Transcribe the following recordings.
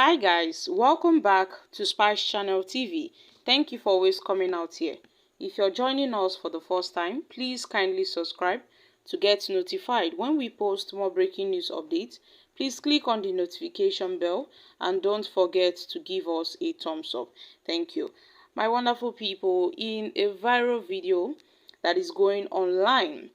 Hi guys, welcome back to Spice Channel TV. Thank you for always coming out here. If you're joining us for the first time, please kindly subscribe to get notified when we post more breaking news updates. Please click on the notification bell and don't forget to give us a thumbs up. Thank you. My wonderful people, in a viral video that is going online,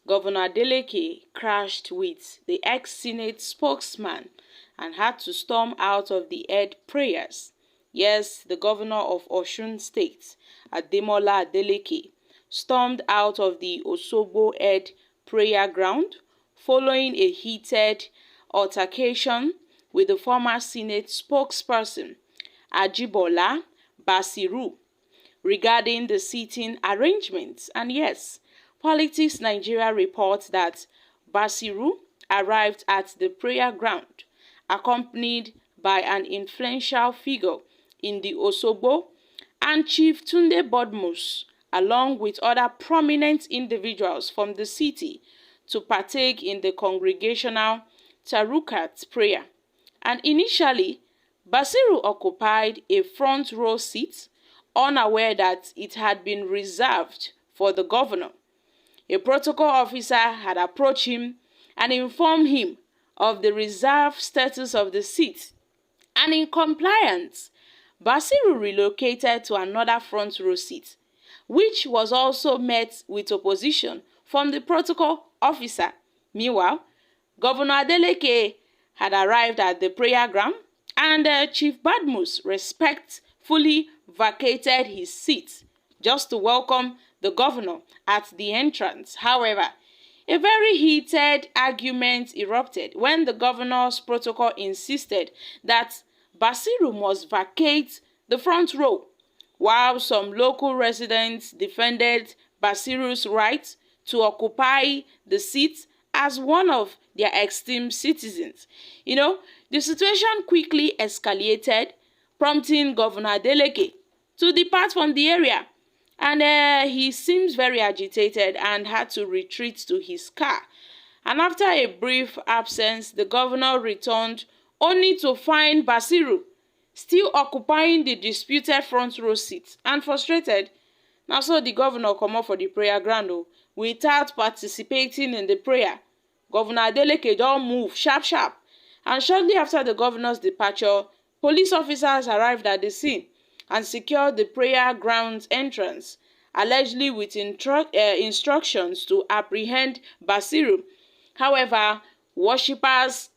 Governor Adeleke crashed with the ex-Senate spokesman and had to storm out of the Eid prayers. Yes, the governor of Osun State, Adeleke, stormed out of the Osogbo Eid prayer ground following a heated altercation with the former Senate spokesperson, Ajibola Basiru, regarding the seating arrangements. And yes, Politics Nigeria reports that Basiru arrived at the prayer ground accompanied by an influential figure in the Osogbo and Chief Tunde Bodmus, along with other prominent individuals from the city, to partake in the congregational Tarukat prayer. And initially, Basiru occupied a front row seat, unaware that it had been reserved for the governor. A protocol officer had approached him and informed him of the reserved status of the seat, and in compliance, Basiru relocated to another front row seat, which was also met with opposition from the protocol officer. Meanwhile, Governor Adeleke had arrived at the prayer ground, and Chief Badmus respectfully vacated his seat just to welcome the governor at the entrance. However, a very heated argument erupted when the governor's protocol insisted that Basiru must vacate the front row, while some local residents defended Basiru's right to occupy the seat as one of their esteemed citizens. The situation quickly escalated, prompting Governor Adeleke to depart from the area. And he seems very agitated and had to retreat to his car. And after a brief absence, the governor returned only to find Basiru still occupying the disputed front row seat. And frustrated, now so the governor come up for the prayer ground without participating in the prayer. Governor Adeleke don't move sharp. And shortly after the governor's departure, police officers arrived at the scene and secured the prayer ground's entrance, allegedly with instructions to apprehend Basiru. However, worshippers,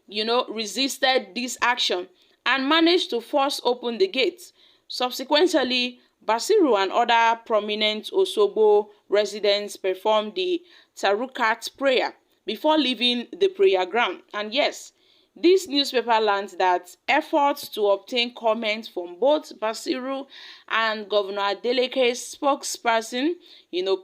resisted this action and managed to force open the gates. Subsequently, Basiru and other prominent Osogbo residents performed the Tarukat prayer before leaving the prayer ground. And yes, this newspaper learned that efforts to obtain comments from both Basiru and Governor Adeleke's spokesperson,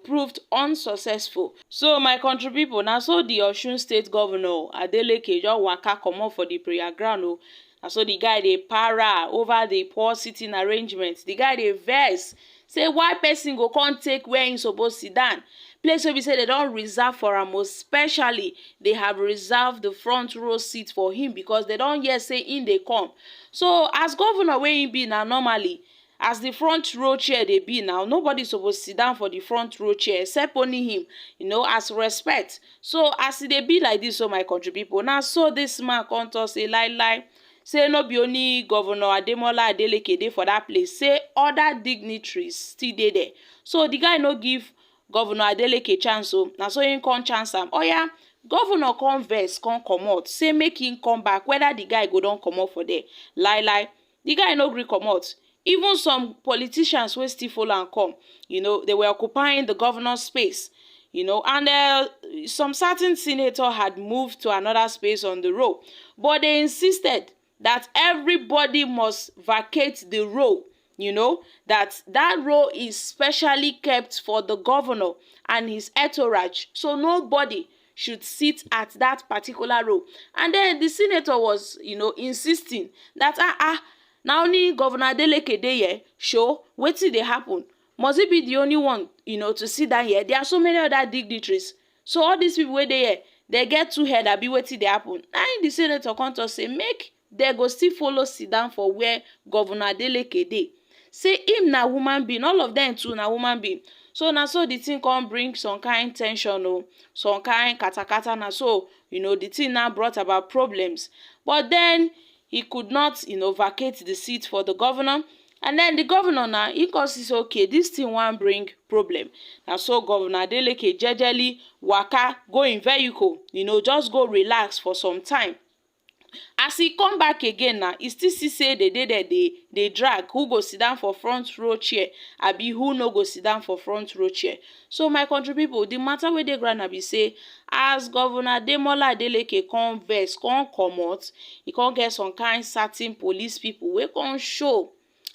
proved unsuccessful. So my country people, now so the Osun State Governor Adeleke just waka comot for the prayer ground. And so the guy dey para over the poor sitting arrangement. The guy dey vex, say why person go come take where him suppose sit down. Place where we say they don't reserve for him, especially they have reserved the front row seat for him because they don't yet say in they come. So as governor where he be now, normally as the front row chair they be now, nobody supposed to sit down for the front row chair except only him, as respect. So as they be like this, so my country people, now so this man come to say lie, say no be only Governor Ademola Adeleke dey for that place, say other dignitaries still dey there. So the guy no give Governor Adeleke chance, na so him come chance am. Yeah, governor come vex, come comot, say make him come back, whether the guy go don comot for there. Lie, the guy no gree comot. Even some politicians wey still follow am come, they were occupying the governor's space, and some certain senator had moved to another space on the row, but they insisted that everybody must vacate the row. That row is specially kept for the governor and his entourage, so nobody should sit at that particular row. And then the senator was, insisting that now only Governor Adeleke dey here, show wetin dey happen. Must he be the only one, to sit down here? There are so many other dignitaries. So all these people wey dey here, they get two head, abi wetin dey happen. Now the senator come to say make they go still follow sit down for where Governor Adeleke dey. Say him na woman being, all of them too na woman being. So na so the thing come bring some kind tension o, some kind katakata. Na so the thing now brought about problems. But then he could not vacate the seat for the governor. And then the governor now, he considers, okay, this thing wan bring problem. And so Governor Adeleke jejely waka go in vehicle, just go relax for some time. As he come back again now, he still see say they drag who go sit down for front row chair, abi who no go sit down for front row chair. So my country people, the matter wey dey ground be say, as Governor Adeleke come vex, come comot, he come get some kind certain police people wey come show.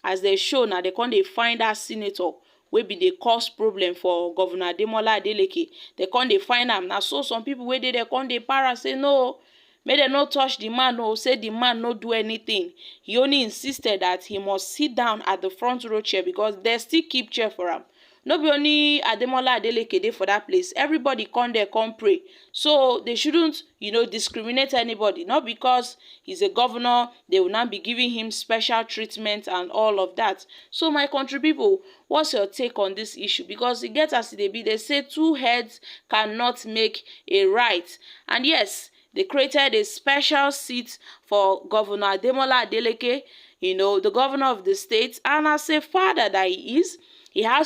As they show now, they come dey find that senator wey be dey cause problem for Governor Adeleke. They come dey find am. Na so some people wey dey there come dey para say no, make dem no touch the man. No, say the man no do anything. He only insisted that he must sit down at the front row chair because they still keep chair for am. No be only Adeleke dey for that place. Everybody come there come pray. So they shouldn't discriminate anybody. Not because he's a governor, they will not be giving him special treatment and all of that. So my country people, what's your take on this issue? Because it gets as they be, they say two heads cannot make a right. And yes, they created a special seat for Governor Adeleke, the governor of the state. And as a father that he is, he had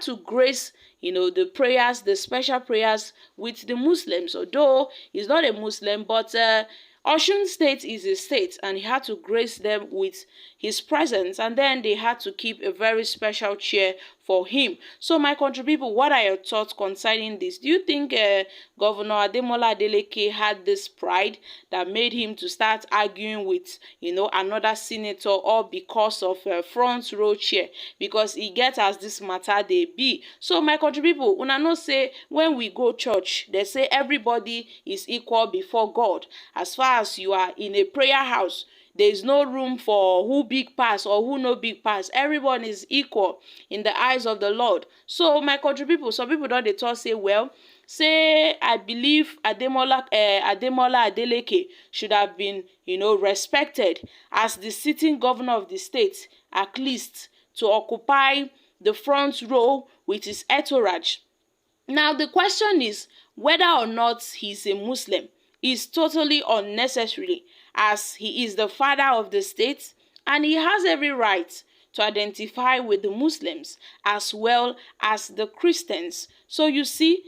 to grace, the prayers, the special prayers with the Muslims. Although he's not a Muslim, but Osun State is a state, and he had to grace them with his presence, and then they had to keep a very special chair for him. So my country people, what are your thoughts concerning this? Do you think Governor Adeleke had this pride that made him to start arguing with another senator, or because of front row chair? Because he gets as this matter they be. So my country people, una know say when we go church, they say everybody is equal before God. As far as you are in a prayer house, there is no room for who big pass or who no big pass. Everyone is equal in the eyes of the Lord. So my country people, some people don't they talk say, well, say I believe Adeleke should have been respected as the sitting governor of the state, at least to occupy the front row with his entourage. Now the question is whether or not he's a Muslim is totally unnecessary, as he is the father of the state and he has every right to identify with the Muslims as well as the Christians. So you see,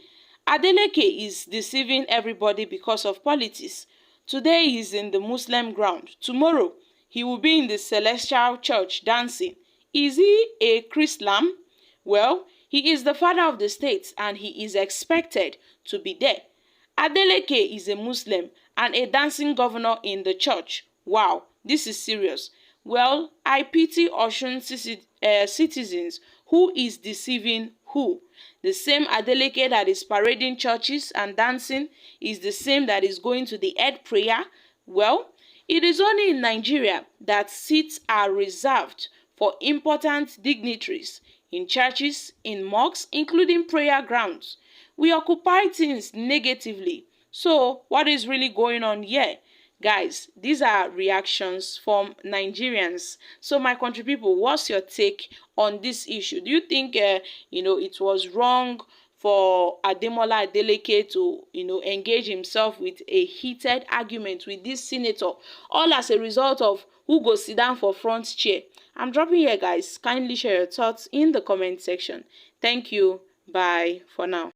Adeleke is deceiving everybody because of politics. Today he's in the Muslim ground. Tomorrow he will be in the Celestial Church dancing. Is he a Christian? Well, he is the father of the state and he is expected to be there. Adeleke is a Muslim and a dancing governor in the church. Wow, this is serious. Well, I pity Osun citizens. Who is deceiving who? The same Adeleke that is parading churches and dancing is the same that is going to the Eid prayer. Well, it is only in Nigeria that seats are reserved for important dignitaries in churches, in mosques, including prayer grounds. We occupy things negatively. So what is really going on here? Guys, these are reactions from Nigerians. So my country people, what's your take on this issue? Do you think it was wrong for Adeleke to engage himself with a heated argument with this senator, all as a result of who go sit down for front chair? I'm dropping here, guys. Kindly share your thoughts in the comment section. Thank you. Bye for now.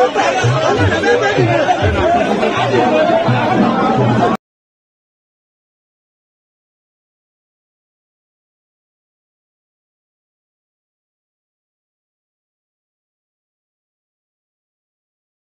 Thank you.